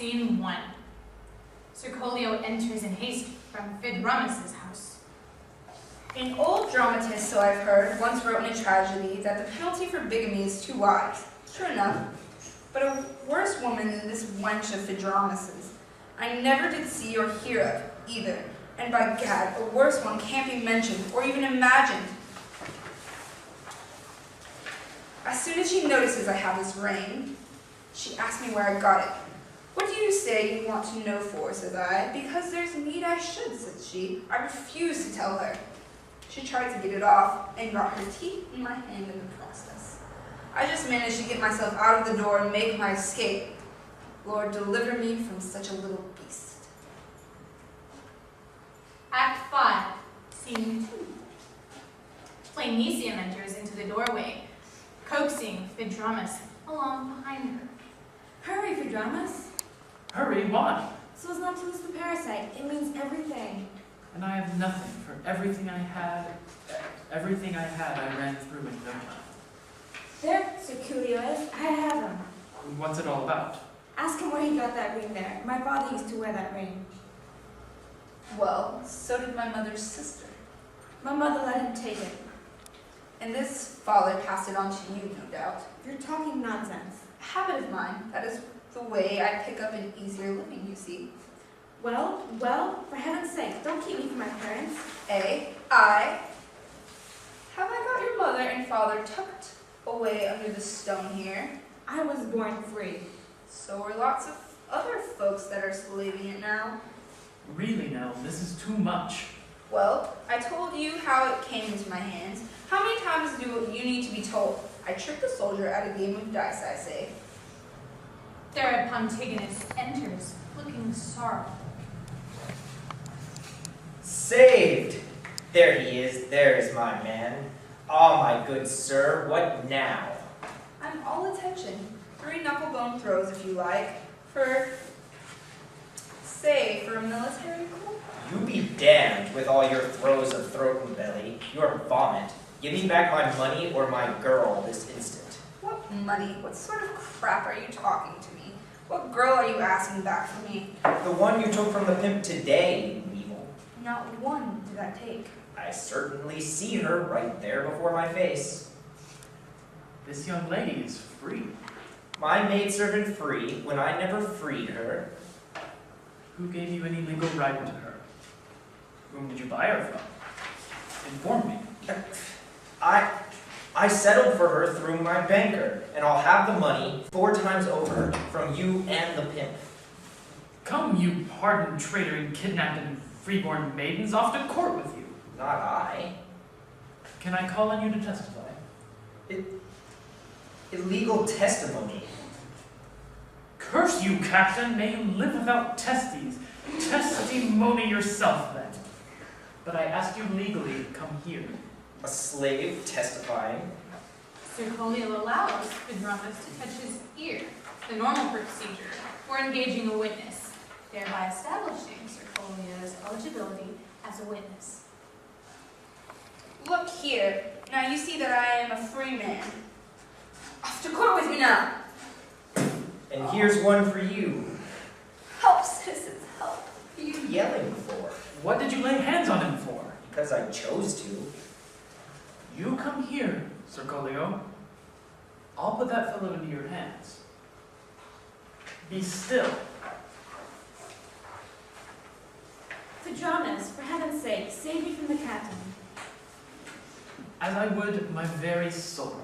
Scene 1. Curculio enters in haste from Phaedrus's house. An old dramatist, so I've heard, once wrote in a tragedy that the penalty for bigamy is 2 wives. True enough. But a worse woman than this wench of Phaedrus's I never did see or hear of, either. And by gad, a worse one can't be mentioned or even imagined. As soon as she notices I have this ring, she asks me where I got it. What do you say you want to know for, says I. Because there's need I should, says she. I refuse to tell her. She tried to get it off and got her teeth in my hand in the process. I just managed to get myself out of the door and make my escape. Lord, deliver me from such a little beast. Act 5, Scene 2. Plain Nician enters into the doorway, coaxing Phaedrus along behind her. Hurry, Phaedrus. Hurry, why? So as not to lose the parasite. It means everything. And I have nothing, for everything I had I ran through in no time. There, Curculio is. I have him. What's it all about? Ask him where he got that ring there. My father used to wear that ring. Well, so did my mother's sister. My mother let him take it. And this father passed it on to you, no doubt. You're talking nonsense. A habit of mine. That is the way I pick up an easier living, you see. Well, for heaven's sake, don't keep me from my parents. Have I got your mother and father tucked away under the stone here? I was born free. So are lots of other folks that are slaving it now. Really now, this is too much. Well, I told you how it came into my hands. How many times do you need to be told? I tricked a soldier at a game of dice, I say. Thereupon Antigonus enters, looking sorrowful. Saved! There he is, there is my man. Ah, my good sir, what now? I'm all attention. 3 knucklebone throws if you like. For a military coup? You be damned with all your throws of throat and belly, your vomit. Give me back my money or my girl this instant. What money? What sort of crap are you talking to me? What girl are you asking back from me? The one you took from the pimp today, you evil. Not one did I take. I certainly see her right there before my face. This young lady is free. My maidservant free when I never freed her. Who gave you any legal right to her? Whom did you buy her from? Inform me. I settled for her through my banker, and I'll have the money 4 times over from you and the pimp. Come, you hardened traitor and kidnapped and freeborn maidens, off to court with you. Not I. Can I call on you to testify? Illegal testimony. Curse you, Captain! May you live without testes. Testimony yourself, then. But I ask you legally to come here. A slave testifying. Curculio allows Phaedrus to touch his ear, the normal procedure for engaging a witness, thereby establishing Curculio's eligibility as a witness. Look here. Now you see that I am a free man. Off to court with me now. And here's one for you. Help, citizens, help. What are you yelling for? What did you lay hands on him for? Because I chose to. You come here, Curculio. I'll put that fellow into your hands. Be still. Phaedrus, for heaven's sake, save me from the captain. As I would my very soul.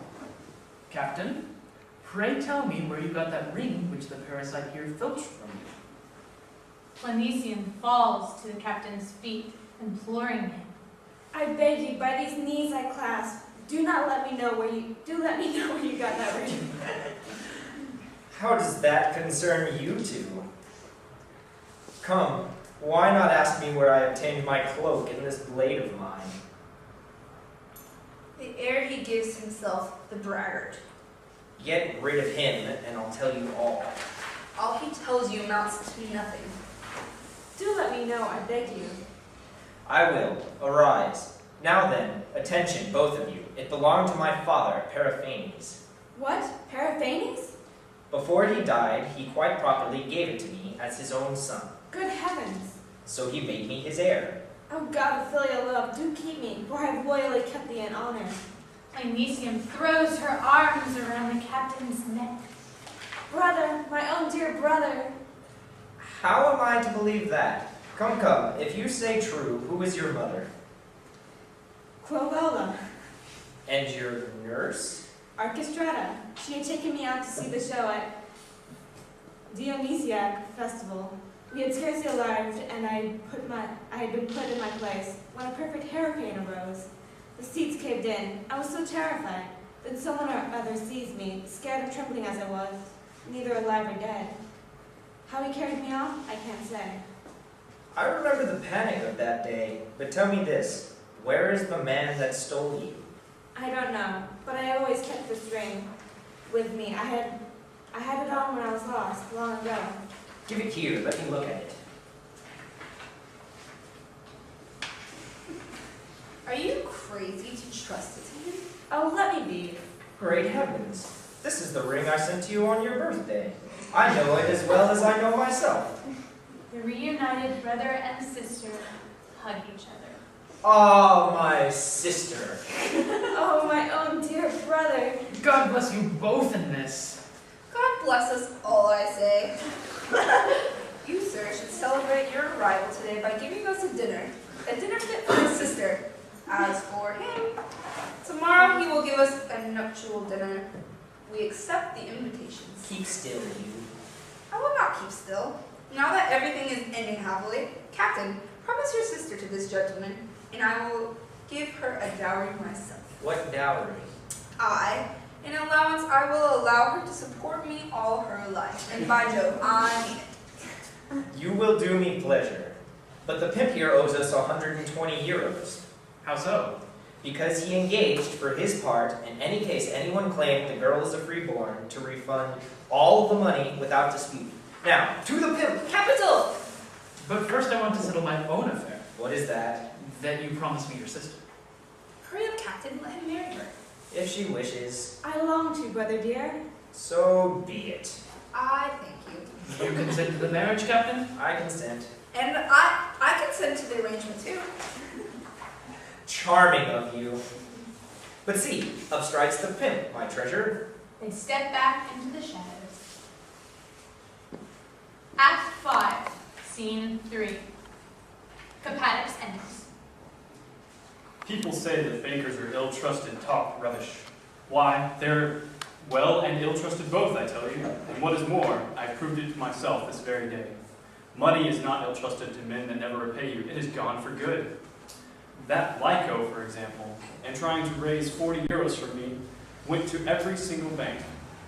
Captain, pray tell me where you got that ring which the parasite here filched from you. Planesian falls to the captain's feet, imploring him. I beg you, by these knees I clasp. Do let me know where you got that ring. How does that concern you two? Come, why not ask me where I obtained my cloak and this blade of mine? The air he gives himself, the braggart. Get rid of him, and I'll tell you all. All he tells you amounts to nothing. Do let me know, I beg you. I will. Arise. Now then, attention, both of you. It belonged to my father, Paraphanes. What? Paraphanes? Before he died, he quite properly gave it to me as his own son. Good heavens. So he made me his heir. Oh God of filial love, do keep me, for I have loyally kept thee in honor. Lynesium throws her arms around the captain's neck. Brother, my own dear brother. How am I to believe that? Come, come, if you say true, who is your mother? Clovelda, And your nurse? Archistrata. She had taken me out to see the show at Dionysiac Festival. We had scarcely arrived, and I had been put in my place, when a perfect hurricane arose. The seats caved in. I was so terrified. Then someone or other seized me, scared and trembling as I was, neither alive or dead. How he carried me off, I can't say. I remember the panic of that day, but tell me this, where is the man that stole you? I don't know, but I always kept this ring with me. I had it on when I was lost, long ago. Give it here, let me look at it. Are you crazy to trust it to him? Oh, let me be. Great heavens, this is the ring I sent to you on your birthday. I know it as well as I know myself. The reunited brother and sister hug each other. Oh, my sister. Oh, my own dear brother. God bless you both in this. God bless us all, I say. You, sir, should celebrate your arrival today by giving us a dinner fit for his sister. As for him, tomorrow he will give us a nuptial dinner. We accept the invitations. Keep still, you. I will not keep still. Now that everything is ending happily, Captain, promise your sister to this gentleman, and I will give her a dowry myself. What dowry? In allowance, I will allow her to support me all her life. And by Jove, I mean it. You will do me pleasure. But the pimp here owes us 120 euros. How so? Because he engaged, for his part, in any case anyone claimed the girl is a freeborn, to refund all the money without dispute. Now, to the pimp! Capital! But first I want to settle my own affair. What is that? That you promised me your sister. Hurry up, Captain, let him marry her. If she wishes, I long to, brother dear. so be it. I thank you. You consent to the marriage, Captain? I consent. And I consent to the arrangement too. Charming of you. But see, up strides the pimp, my treasure. They step back into the shadows. Act 5, Scene 3. Capadox enters. People say that bankers are ill-trusted talk rubbish. Why, they're well and ill-trusted both, I tell you. And what is more, I proved it to myself this very day. Money is not ill-trusted to men that never repay you. It is gone for good. That Lyco, for example, in trying to raise 40 euros from me, went to every single bank.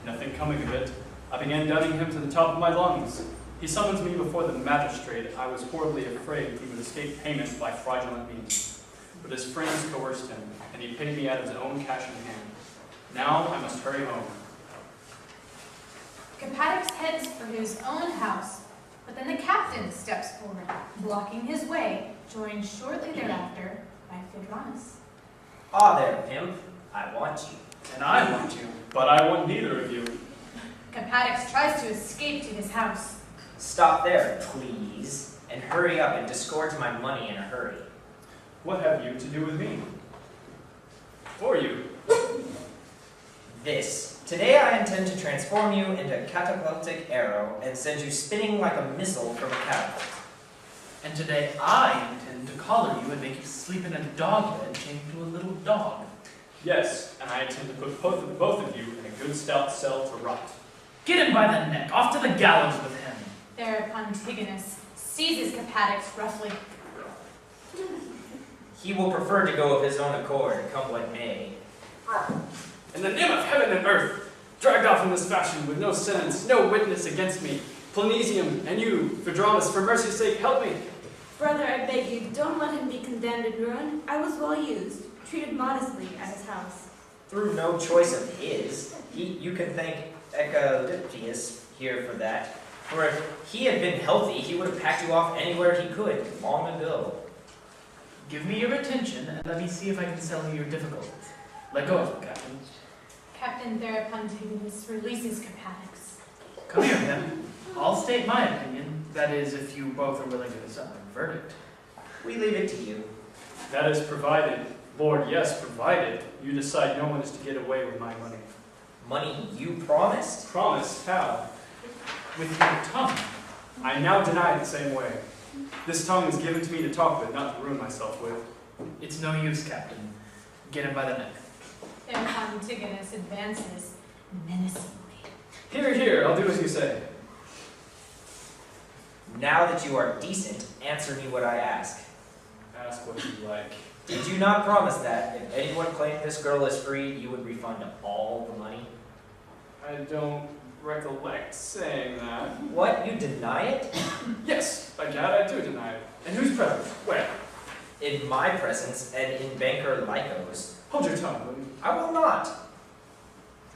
Nothing coming of it. I began dunning him to the top of my lungs. He summons me before the magistrate. I was horribly afraid he would escape payment by fraudulent means. But his friends coerced him, and he paid me out of his own cash in hand. Now I must hurry home. Capadox heads for his own house, but then the captain steps forward, blocking his way, joined shortly thereafter by Phaedronus. Ah there, pimp. I want you. And I want you, but I want neither of you. Capadox tries to escape to his house. Stop there, please, and hurry up and disgorge my money in a hurry. What have you to do with me? Or you? This. Today I intend to transform you into a catapultic arrow and send you spinning like a missile from a catapult. And today I intend to collar you and make you sleep in a dog bed chained to a little dog. Yes, and I intend to put both of you in a good stout cell to rot. Get him by the neck, off to the gallows with him. Thereupon Antigonus seizes Capadox roughly. He will prefer to go of his own accord, come what may. In the name of heaven and earth, dragged off in this fashion with no sentence, no witness against me, Planesium and you, Phaedronus, for mercy's sake, help me. Brother, I beg you, don't let him be condemned and ruined. I was well used, treated modestly at his house. Through no choice of his, you can thank Echoliptius here for that. For if he had been healthy, he would have packed you off anywhere he could, long ago. Give me your attention, and let me see if I can settle your difficulties. Let go of him, Captain. Captain thereupon Antigonus releases Capadox. Come here, then. I'll state my opinion. That is, if you both are willing to decide a verdict. We leave it to you. That is provided, Lord, yes, provided you decide no one is to get away with my money. Money you promised? Promise? How? With your tongue. I now deny it the same way. This tongue is given to me to talk with, not to ruin myself with. It's no use, Captain. Get him by the neck. Their Antigonus advances menacingly. Here, here, I'll do as you say. Now that you are decent, answer me what I ask. Ask what you like. Did you not promise that if anyone claimed this girl as free, you would refund all the money? I don't recollect saying that. What? You deny it? Yes, by gad, I do deny it. And who's present? Where? In my presence and in banker Lyco's. Hold your tongue, will you? I will not.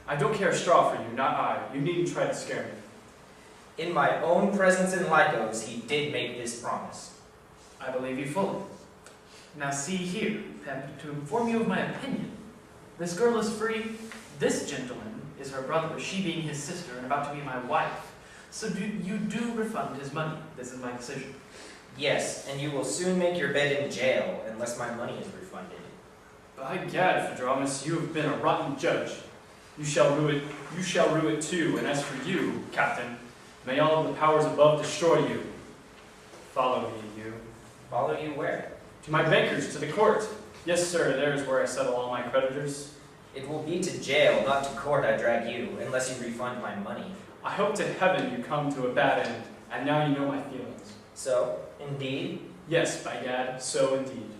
I don't care a straw for you, not I. You needn't try to scare me. In my own presence in Lyco's, he did make this promise. I believe you fully. Now see here, Pep, to inform you of my opinion. This girl is free. This gentleman is her brother, she being his sister and about to be my wife. So you do refund his money. This is my decision. Yes, and you will soon make your bed in jail unless my money is refunded. By gad, Phaedromus, you have been a rotten judge. You shall rue it too, and as for you, Captain, may all of the powers above destroy you. Follow me, you. Follow you where? To my bankers, to the court. Yes, sir, there is where I settle all my creditors. It will be to jail, not to court I drag you, unless you refund my money. I hope to heaven you come to a bad end, and now you know my feelings. So, indeed? Yes, by gad, so indeed.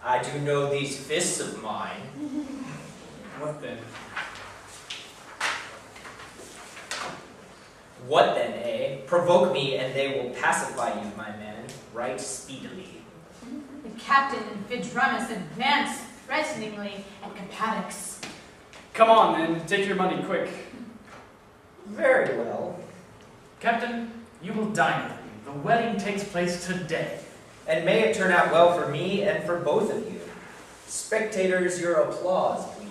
I do know these fists of mine. What then? What then, eh? Provoke me, and they will pacify you, my man, right speedily. The captain and Phaedromus advance threateningly at Capatix. Come on, then, take your money quick. Very well. Captain, you will dine with me. The wedding takes place today. And may it turn out well for me and for both of you. Spectators, your applause, please.